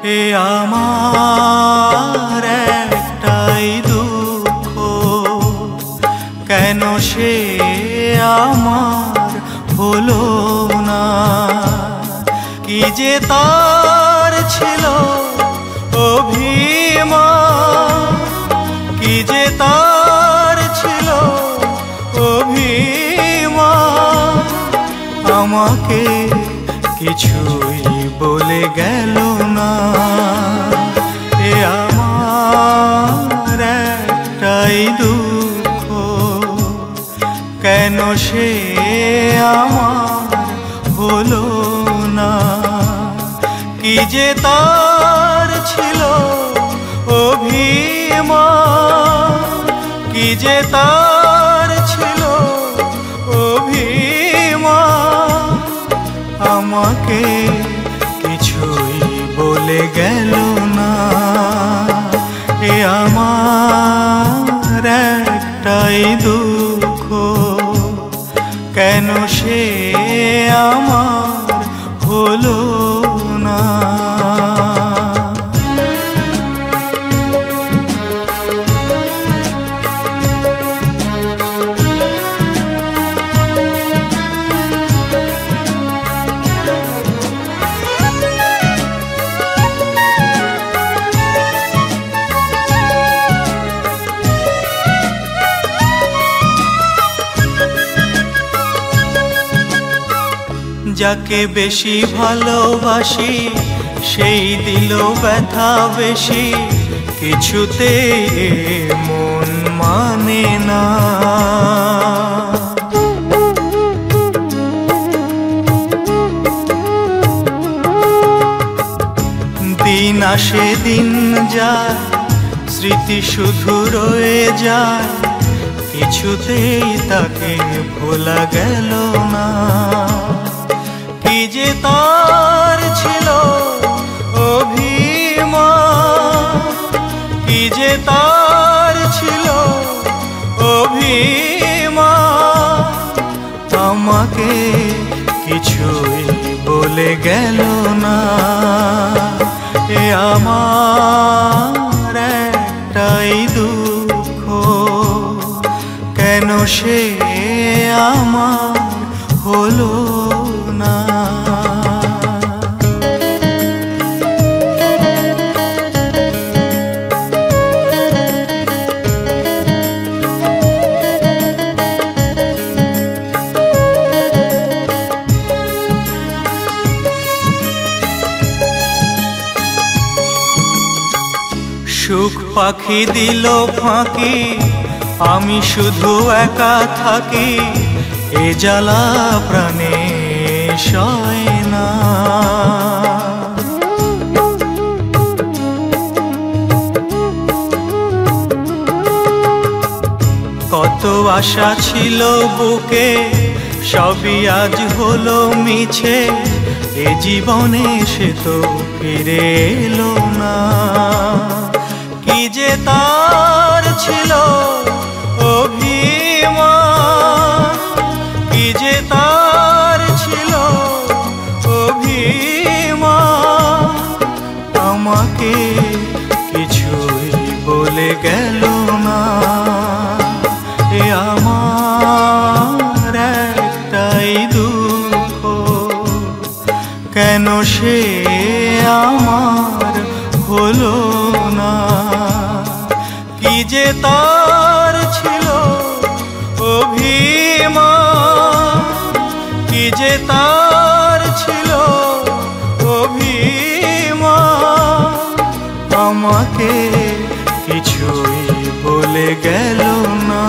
এ আমার একটাই দুঃখ, কেন সে আমার হলো না। কি যে তার ছিল অভিমান, কি যে তার ছিল অভিমান, আমাকে কিছুই বলে গেল না। এ আমার একটাই দুঃখ, কেন সে আমার হলো না। কি যে তার ছিল অভিমান, কি যে তার ছিল অভিমান, আমাকে কিছুই বলে গেল না। এ আমার একটাই দুঃখ, কেন সে আমার হলো না। যাকে বেশি ভালোবাসি সেই দিল ব্যথা বেশি, কিছুতে মন মানে না। দিন আসে দিন যায়, স্মৃতি শুধু রয়ে যায়, কিছুতেই তাকে ভোলা গেল না। কি যে তার ছিল অভিমান, কি যে তার ছিল অভিমান, আমাকে কিছুই বলে গেল না। এ আমার একটাই দুঃখ, কেন সে আমার হলো না। সুখ পাখি দিল ফাঁকি, আমি শুধু একা থাকি, এ জ্বালা প্রাণে সয় না। কত আশা ছিল বুকে, সবই আজ হলো মিছে, এ জীবনে সে তো ফিরে এলো না। কি যে তার ছিল অভিমান, কি যে তার ছিল অভিমান, আমাকে কিছুই বলে গেল না। এ আমার একটাই দুঃখ, কেন সে আমার হলো না। কি যে তার ছিল অভিমান, কি যে তার ছিল অভিমান, আমাকে কিছুই বলে গেল না।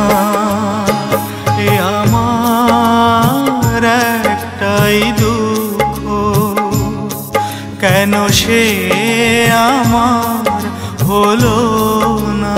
এ আমার একটাই দুঃখ, কেন সে আমার হলো না।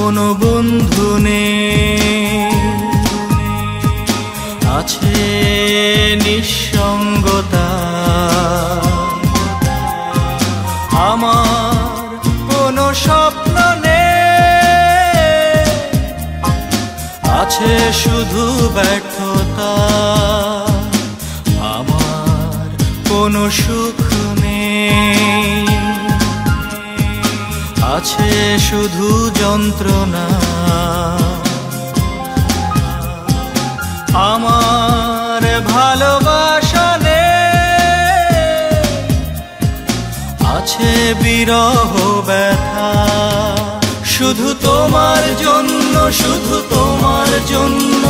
কোনো বন্ধু নেই, আছে নিঃসঙ্গতা। আমার কোনো স্বপ্ন নেই, আছে শুধু ব্যর্থতা। আমার কোনো সুখ নেই, আছে শুধু যন্ত্রণা। আমার ভালোবাসা নেই, আছে বিরহ ব্যথা। শুধু তোমার জন্য, শুধু তোমার জন্য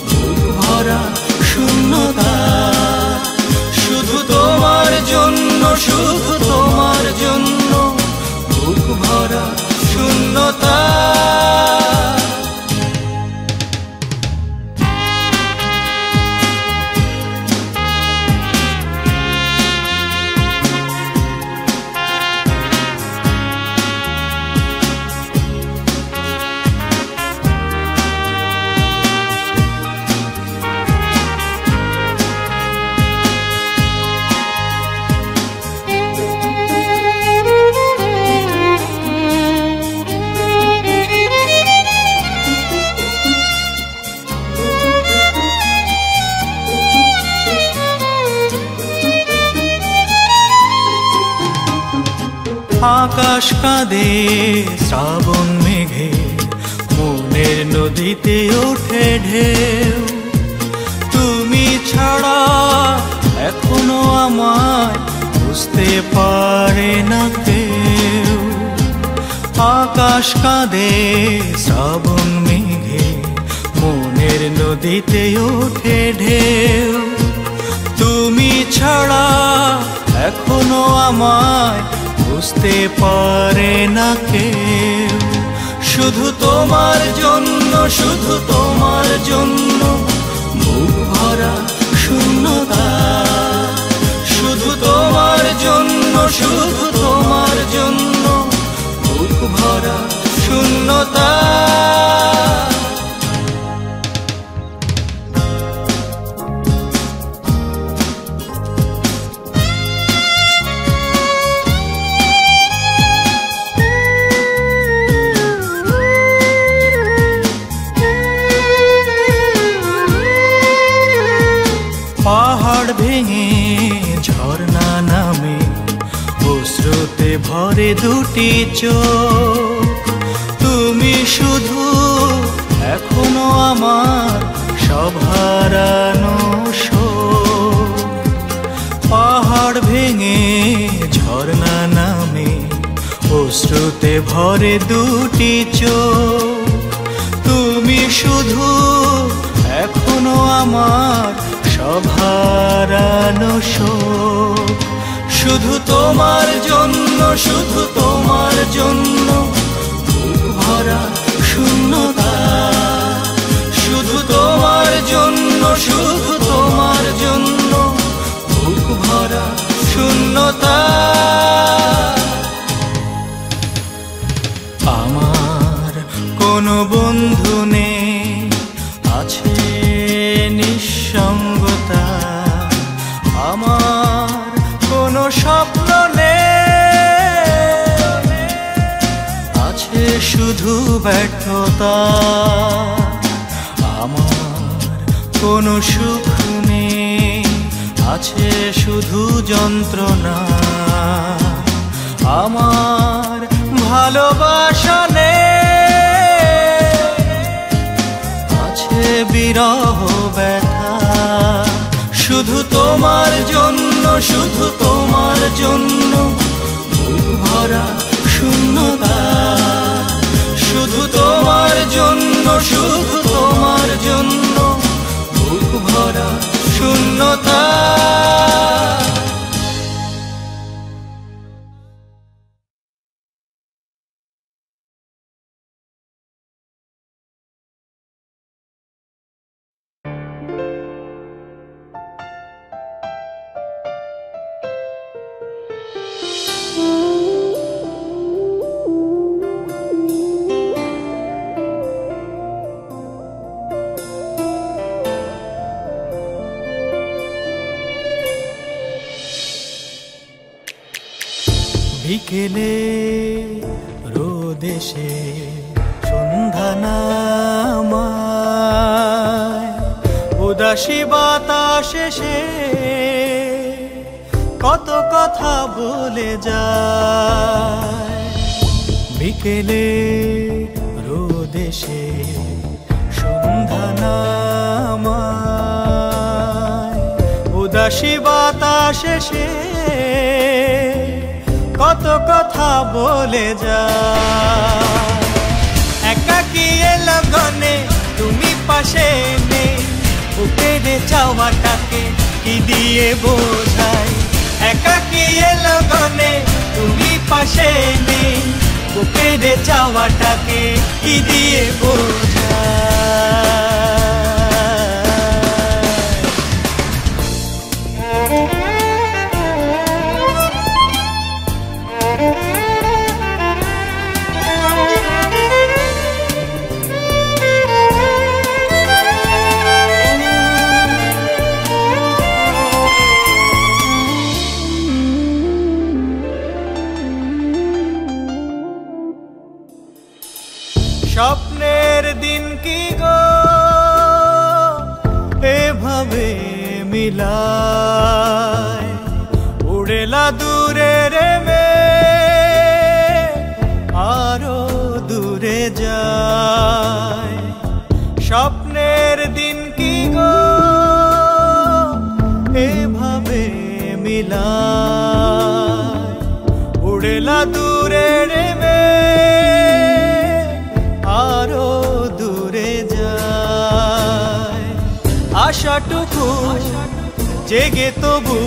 বুক ভরা শূন্যতা। শুধু তোমার জন্য, শুধু তোমার জন্য বুক ভরা শূন্যতা। আকাশ কাঁদে শ্রাবণ মেঘে, মনের নদীতে ওঠে ঢেউ। তুমি ছাড়া এখনো আমায় বুঝতে পারে না কেউ। আকাশ কাঁদে শ্রাবণ মেঘে, মনের নদীতে ওঠে ঢেউ। তুমি ছাড়া এখনো আমায় বুঝতে পারে না কেউ। শুধু তোমার জন্য, শুধু তোমার জন্য বুক ভরা শূন্যতা। শুধু তোমার জন্য, শুধু তোমার জন্য বুক ভরা শূন্যতা। পাহাড় ভেঙে ঝর্ণা নামে, অশ্রুতে ভরে দুটি চোখ। তুমি শুধু এখনো আমার সব হারানো শোক। পাহাড় ভেঙে ঝর্ণা নামে, অশ্রুতে ভরে দুটি চোখ। তুমি শুধু এখনো আমার সব হারানো শোক। শুধু তোমার জন্য, শুধু তোমার জন্য বুক ভরা শূন্যতা। শুধু তোমার জন্য, শুধু তোমার জন্য বুক ভরা শূন্যতা। আমার কোনো বন্ধু নেই, আছে নিঃসঙ্গতা। আমার কোনো স্বপ্ন নেই, আছে শুধু ব্যর্থতা। আমার কোনো সুখ নেই, আছে শুধু যন্ত্রণা। আমার ভালোবাসা নেই, আছে বিরহ ব্যথা। শুধু তোমার জন্য, শুধু তোমার জন্য বুক ভরা শূন্যতা। শুধু তোমার জন্য, শুধু তোমার জন্য বুক ভরা শূন্যতা। বিকেলে রোদেশে সন্ধ্যা নামায়, উদাসী বাতাস এসে কত কথা বলে যায়। বিকেলে রোদেশে সন্ধ্যা নামায়, উদাসী বাতাস এসে কত কথা বলে যায়। একাকী এলো গনে তুমি পাশে নেই, বুকের চাওয়াটাকে কি দিয়ে বোঝাই। একাকী এলো গনে তুমি পাশে নেই, বুকের চাওয়াটাকে কি দিয়ে বোঝাই। স্বপ্নের দিন কি গো এভাবে মিলায়, উড়েলা দূরে রে মে আরো দূরে যায়। স্বপ্নের দিন কি গো এভাবে মিলায়, উড়েলা দূরে রে মে আরো দূরে যায়। আশাটুকু জেগে তবু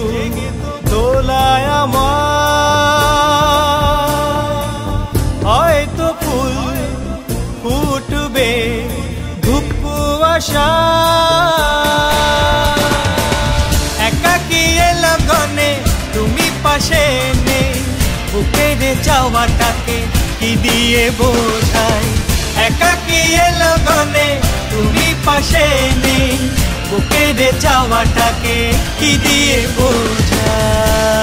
দোলায় আমার, হয়তো ফুল ফুটবে ধূপু আশা। একাকী এলো গনে তুমি পাশে নেই, বুকের চাওয়াটাকে কি দিয়ে বোঝাই। একাকী এলো গনে তুমি পাশে নেই, বুকের চাওয়াটাকে কি দিয়ে বোঝাই।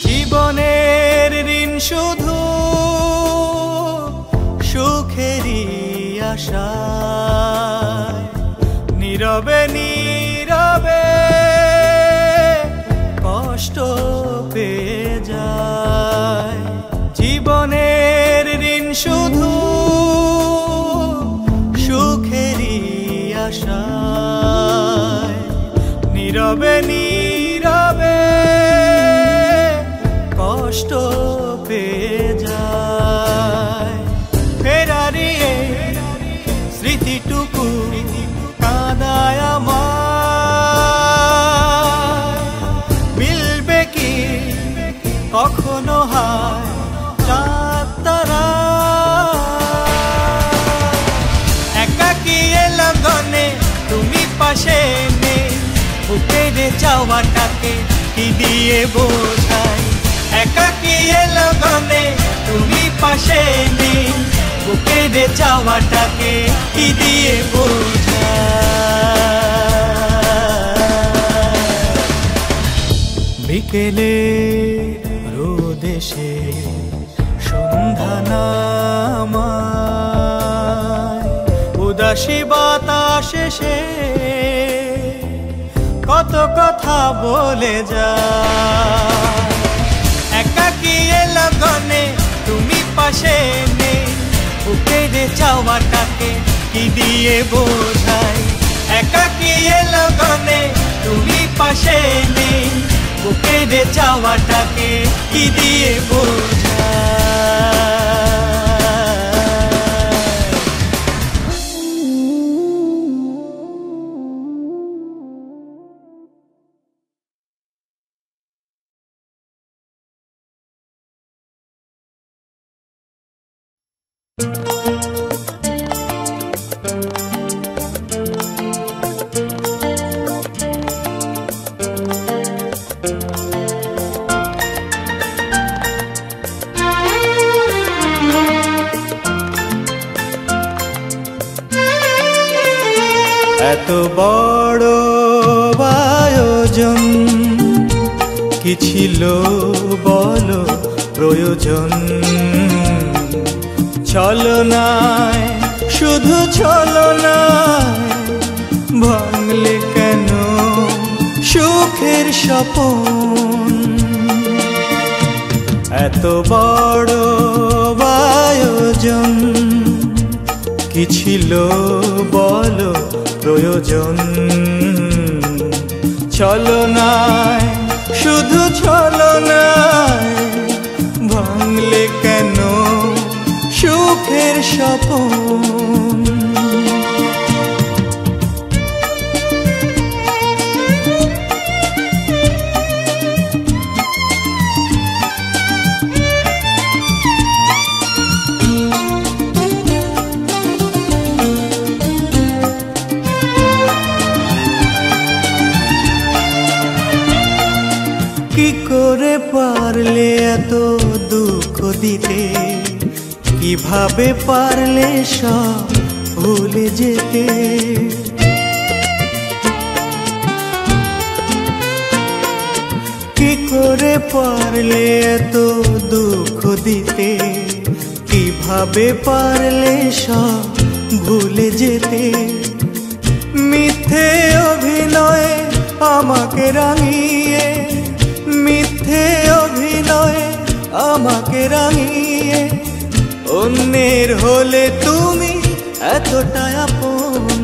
জীবনের ঋণ শুধু সুখেরই আশায়, নীরবে নীরবে কষ্ট পেয়ে যায়। জীবনের ঋণ শুধু সুখেরই আশায়, নীরবে নীরবে কষ্ট পেয়ে যায়। ফেরারি স্মৃতিটুকু কাঁদায় আমার, মিলবে কি কখনো হায় চাঁদ তারা। একাকী এলো গনে তুমি পাশে নেই, বুকের চাওয়াটাকে কি দিয়ে বোঝাই। একাকী এলো গনে তুমি পাশে নেই, বুকের চাওয়াটাকে কি দিয়ে বোঝাই। বিকেলে রোদেশে সন্ধ্যা নামায়, উদাসী বাতাস এসে কত কথা বলে যায়। একাকী এলো গনে তুমি পাশে নেই, বুকের চাওয়াটাকে কি দিয়ে বোঝাই। একাকী এলো গনে তুমি পাশে নেই, বুকের চাওয়াটাকে কি দিয়ে বোঝাই। এত বড় আয়োজন কি ছিল বলো প্রয়োজন? ছলনায় শুধু ছলনায় ভাঙলে কেন সুখের স্বপন? এত বড় আয়োজন কি ছিল বলো প্রয়োজন? ছলনায় শুধু ছলনায় ভাঙলে কেন সুখের স্বপন? কি করে পারলে এত দুঃখ দিতে? কিভাবে পারলে সব ভুলে যেতে? কি করে পারলে এত দুঃখ দিতে? কিভাবে পারলে সব ভুলে যেতে? মিথ্যে অভিনয়ে আমাকে রাঙিয়ে, মিথ্যে অভিনয়ে আমাকে রাঙিয়ে অন্যের হলে তুমি এতটা আপন।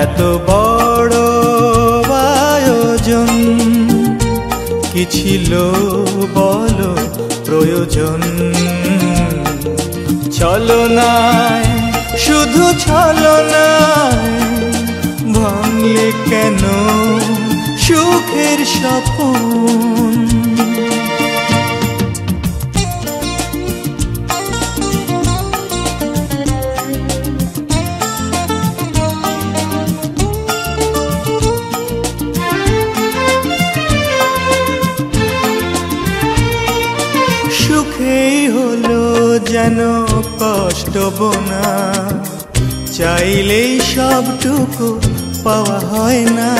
এত বড় আয়োজন কি ছিল বলো প্রয়োজন? ছলনায় শুধু ছলনায় ভাঙলে কেন সুখের স্বপন? সুখেই হলো যেন কষ্ট বোনা, চাইলেই সবটুকু পাওয়া হয় না।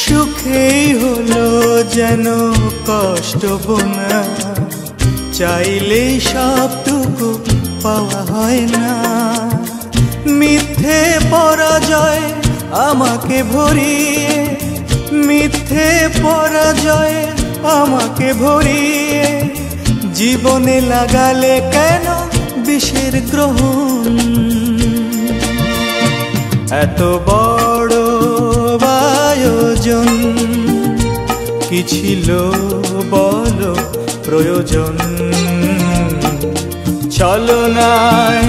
সুখেই হলো যেন কষ্ট বোনা, চাইলেই সবটুকু পাওয়া হয় না। মিথ্যে পরাজয় আমাকে ভরিয়ে, মিথ্যে পরাজয় আমাকে ভরিয়ে জীবনে লাগালে কেন বিষের গ্রহণ? এত বড় আয়োজন কি ছিল বলো প্রয়োজন? ছলনায়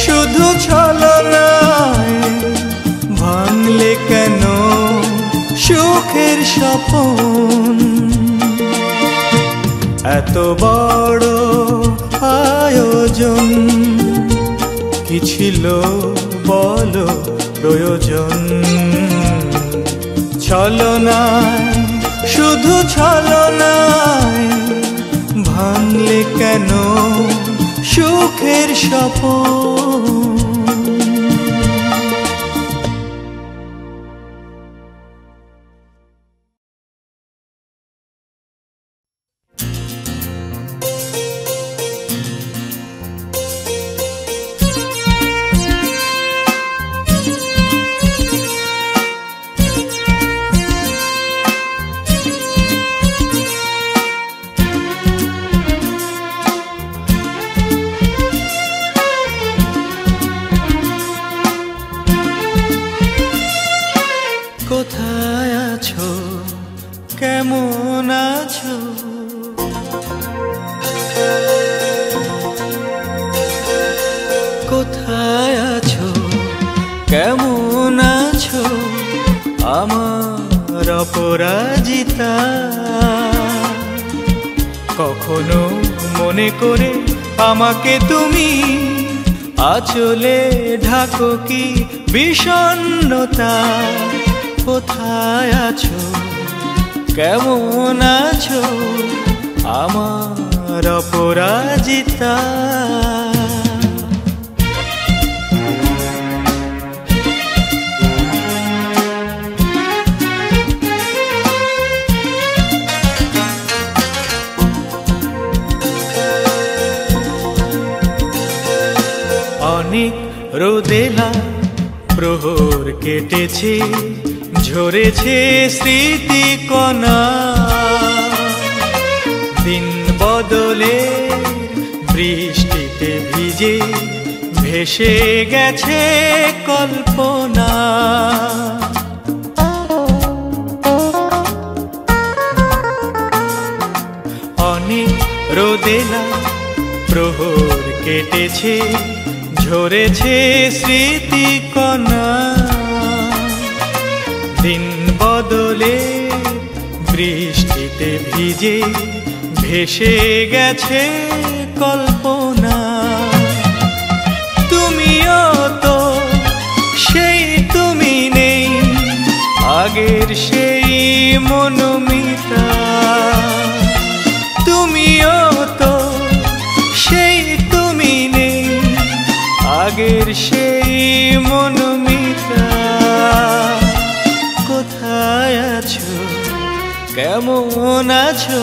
শুধু ছলনায় ভাঙলে কেন সুখের স্বপন? এত বড় আয়োজন কি ছিল বলো প্রয়োজন? ছলনায় শুধু ছলনায় ভাঙলে কেন সুখের স্বপন? কোথায় আছো, কেমন আছো? কোথায় আছো, কেমন আছো আমার অপরাজিতা? কখনো মনে করে আমাকে তুমি আঁচলে ঢাকো কি বিষণ্ণতা? কোথায় আছো, কেমন আছো আমার আমার অপরাজিতা। অনেক রোদেলা প্রহর কেটেছে, ঝরেছে স্মৃতি কণা। দিন বদলে বৃষ্টিতে ভিজে ভেসে গেছে কল্পনা। অনেক রোদেলা প্রহর কেটেছে, ঝরেছে স্মৃতি কণা। দিন বদলে বৃষ্টিতে ভিজে ভেসে গেছে কল্পনা। তুমিও তো সেই তুমি নেই, আগের সেই মনোমিতা। তুমিও তো সেই তুমি নেই, আগের সেই মনোমিতা। কোথায় আছো, কেমন আছো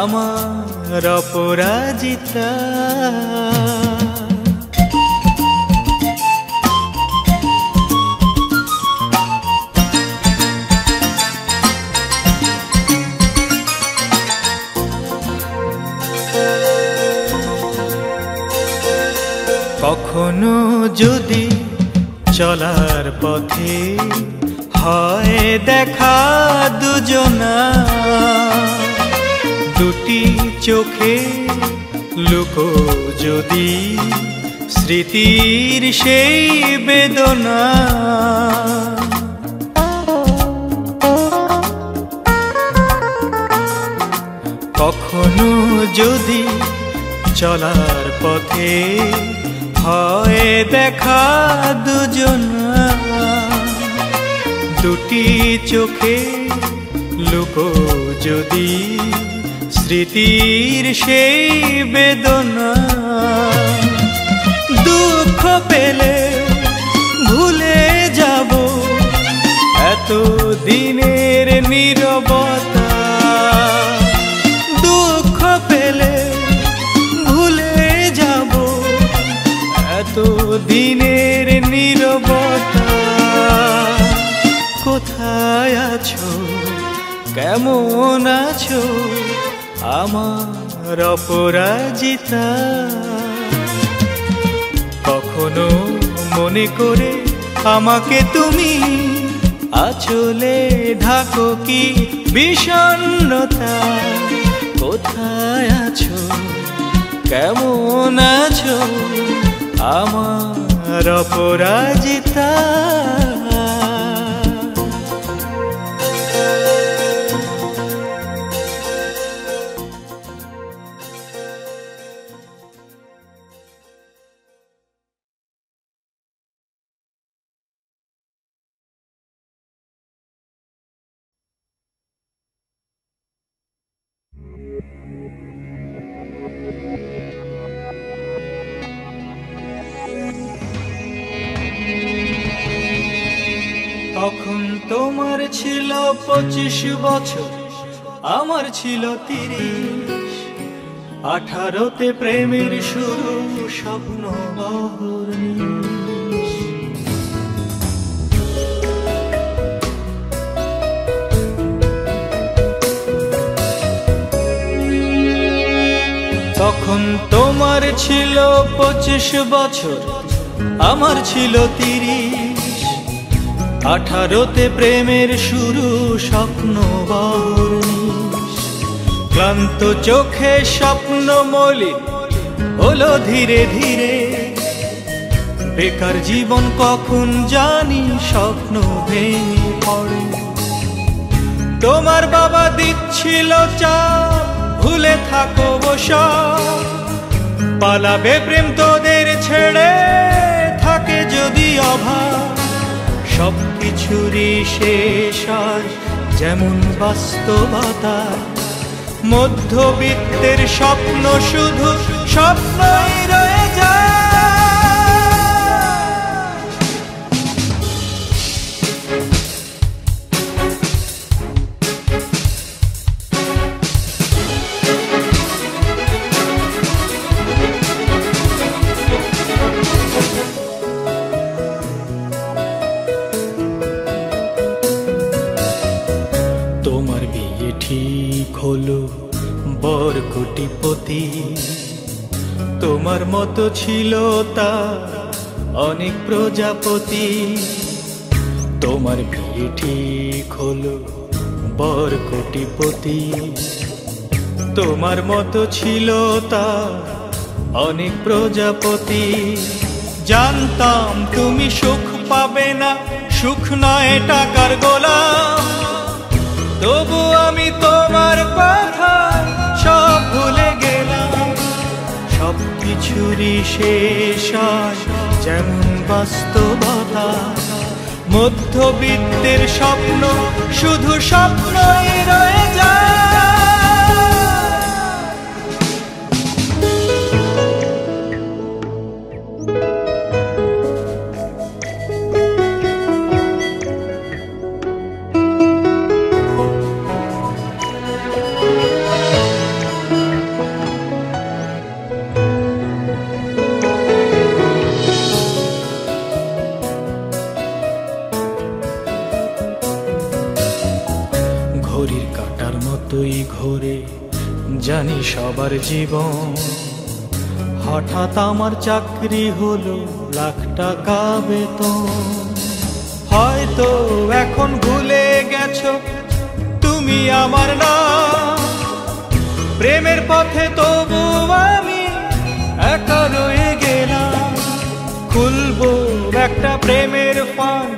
আমার অপরাজিতা। কখনো যদি চলার পথে হয় দেখা দুজনা, দুটি চোখে লুকো যদি স্মৃতির সেই বেদনা। কখনো যদি চলার পথে হয় দেখা দুজনা, দুটি চোখে লুকো যদি স্মৃতির সেই বেদনা। দুঃখ পেলে ভুলে যাব এত দিনের নীরবতা। দুঃখ পেলে ভুলে যাব এত দিনের নীরবতা। কোথায় আছো, কেমন আছো আমার অপরাজিতা। কখনো মনে করে আমাকে তুমি আঁচলে ঢাকো কি বিষণ্ণতা। কোথায় আছো, কেমন আছো আমার অপরাজিতা। তখন তোমার ছিল 25 বছর, আমার ছিল 30। 18তে প্রেমের শুরু, স্বপ্ন বহর। তখন তোমার ছিল 25 বছর, আমার ছিল 30। 18তে প্রেমের শুরু, স্বপ্ন বহর। ক্লান্ত চোখে স্বপ্ন মলিন হলো ধীরে ধীরে। বেকার জীবন কখন জানি স্বপ্ন ভেঙে পড়ে। তোমার বাবা দিচ্ছিল চাপ, ভুলে থাকো সব। পালাবে প্রেম তোদের ছেড়ে, থাকে যদি অভাব। সবকিছুরই শেষ আজ যেমন বাস্তবতা, মধ্যবিত্তের স্বপ্ন শুধু স্বপ্নই রয়ে যায়। তোমার বিয়ে ঠিক হলো বর কোটিপতি, তোমার মতো ছিল তা অনেক প্রজাপতি। তোমার বিয়ে ঠিক হলো বর কোটিপতি, তোমার মতো ছিল তা অনেক প্রজাপতি। জানতাম তুমি সুখ পাবে না, সুখ নয় টাকার গোলাম, তবু আমি তোমার কথা সব ভুলে গেলাম। সব কিছুরই শেষ হয় যেমন বাস্তবতা, মধ্যবিত্তের স্বপ্ন শুধু স্বপ্নই রয়ে যায়। ঘড়ির কাঁটার মতোই ঘোরে জানি সবার জীবন, হঠাৎ আমার চাকরি হলো লাখ টাকা বেতন। হয়তো এখন ভুলে গেছো তুমি আমার নাম, প্রেমের পথে তবু আমি একা রয়ে গেলাম। খুলবো একটা প্রেমের ফান,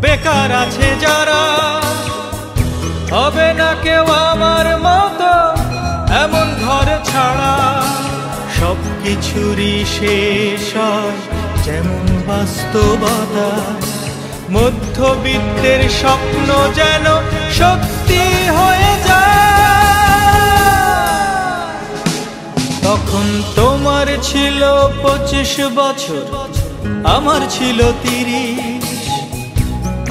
বেকার আছে যারা, হবে না কেউ আমার মতো এমন ঘর ছাড়া। সব কিছুরই শেষ হয় যেমন বাস্তবতা, মধ্যবিত্তের স্বপ্ন যেন সত্যি হয়ে যায়। তখন তোমার ছিল 25 বছর, আমার ছিল 30।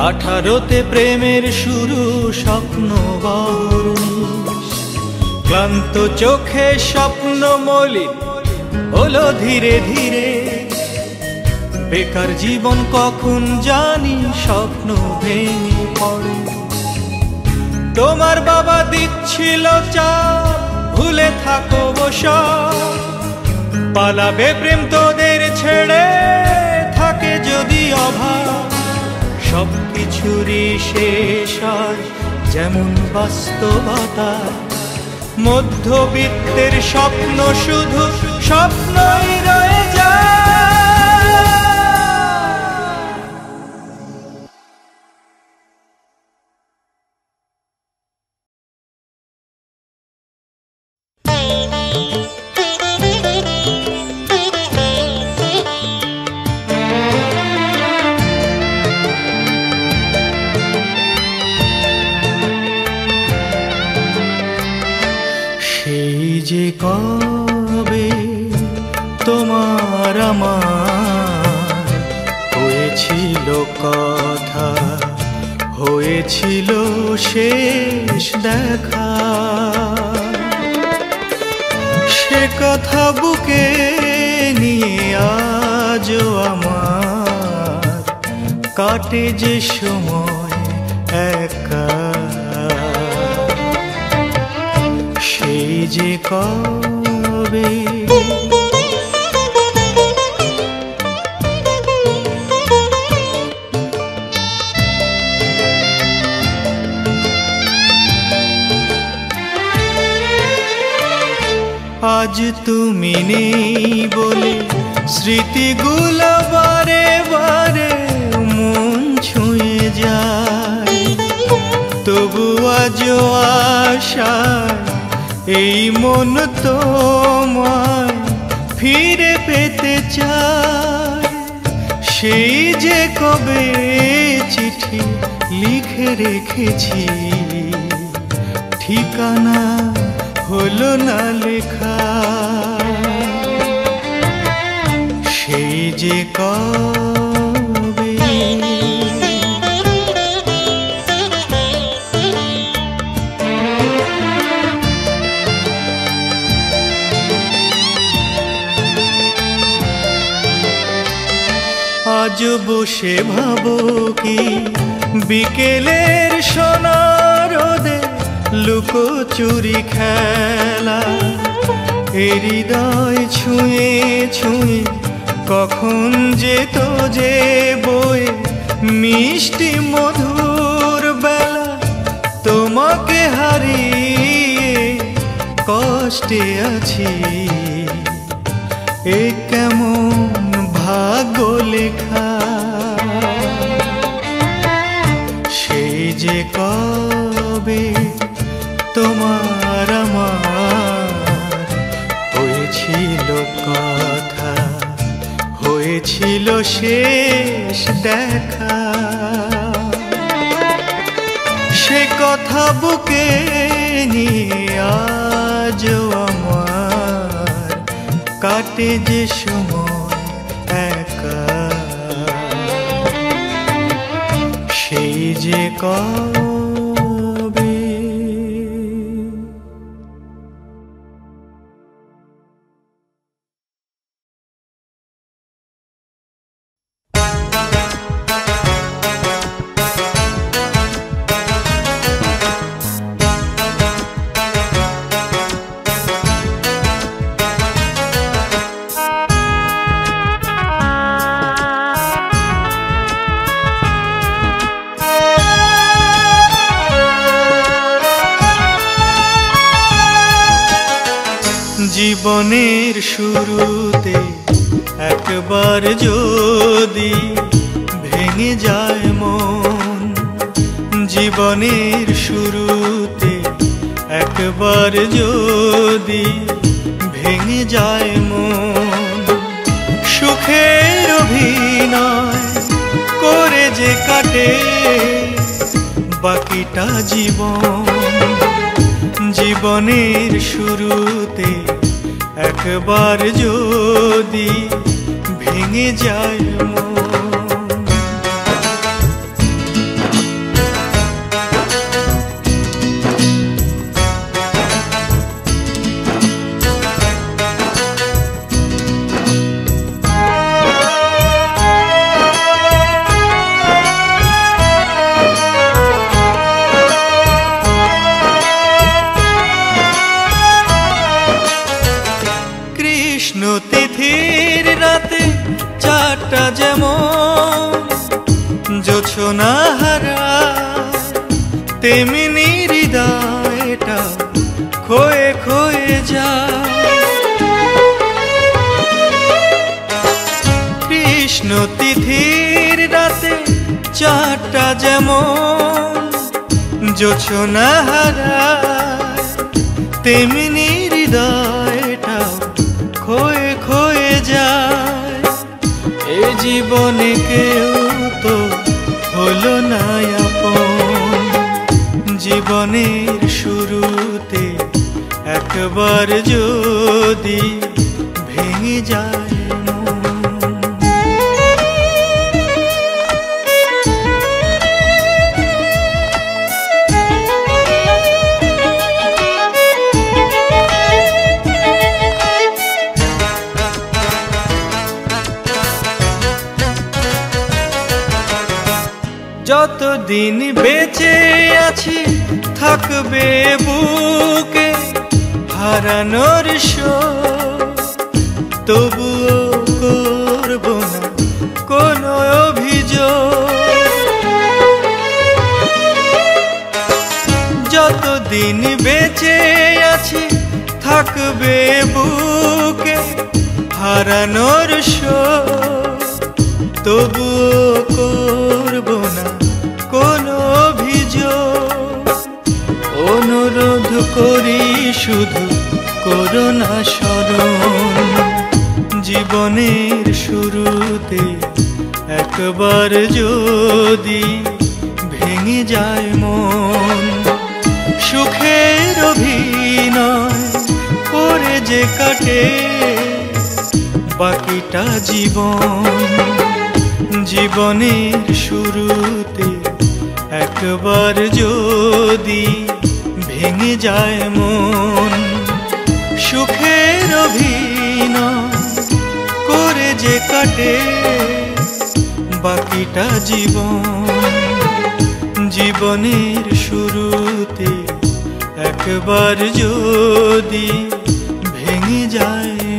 18তে প্রেমের শুরু, স্বপ্ন বহরনিশ। ক্লান্ত চোখে স্বপ্ন মলিন হলো ধীরে ধীরে, বেকার জীবন কখন জানি স্বপ্ন ভেঙে পড়ে। তোমার বাবা দিচ্ছিল চাপ, ভুলে থাকো সব, পালাবে প্রেম তোদের ছেড়ে, থাকে যদি অভাব। সব কিছুরই শেষ হয় যেমন বাস্তবতা, মধ্যবিত্তের স্বপ্ন শুধু স্বপ্নই রয়ে যায়। সেই যে কবে তোমার আমার হয়েছিল কথা, হয়েছিল শেষ দেখা। সে কথা বুকে নিয়ে আজও আমার কাটে যে সময় একা। সেই যে কবে আজ তুমি নেই বলে স্মৃতিগুলো বারে বারে মন ছুঁয়ে যায়। তবু আজও আশায় এই মন তোমায় ফিরে পেতে চায়। সেই যে কবে চিঠি লিখে রেখেছি, ঠিকানা হলো না লেখা, সেই যে কবে। আজ বসে ভাবো কি বিকেলের সোনা রোদে লুকোচুরি খেলা, এ হৃদয় ছুঁয়ে ছুঁয়ে কখন যেত যে বয়ে মিষ্টি মধুর বেলা। তোমাকে হারিয়ে কষ্টে আছি, এ কেমন ভাগ্য লেখা, সেই যে কবে তোমার আমার হয়েছিল কথা, হয়েছিল শেষ দেখা। সে কথা বুকে নিয়ে আজও আমার কাটে যে সময় একা, সেই যে কবে। জীবনের শুরুতে একবার যদি ভেঙে যায় মন, জীবনের শুরুতে একবার যদি ভেঙে যায় মন, সুখের অভিনয় করে যে কাটে বাকিটা জীবন। জীবনের শুরুতে একবার যদি ভেঙে যায় মন, তিথির রাতে চারটা যেমন জোছনা হারা, তেমনি হৃদয়টা খোয়ে খোয়ে যায়। কৃষ্ণ তিথির রাতে চারটা যেমন জোছনা হারা, তেমনি হৃদয়টা খোয়ে খোয়ে যায়। এ জীবনে কেউ তো হলো না আপন, জীবনের শুরুতে একবার যদি ভেঙে যায় মন। যতদিন বেঁচে আছি থাকবে বুকে হারানোর শোক, তবুও করব না কোনো অভিযোগ। যতদিন বেঁচে আছি থাকবে বুকে হারানোর শোক, তবুও করব না কোনো অভিযোগ। অনুরোধ করি শুধু করো না স্মরণ, জীবনের শুরুতে একবার যদি ভেঙে যায় মন, সুখের অভিনয় করে যে কাটে বাকিটা জীবন। জীবনের শুরুতে একবার যদি ভেঙে যায় মন, সুখের অভিনয় করে যে কাটে বাকিটা জীবন। জীবনের শুরুতে একবার যদি ভেঙে যায়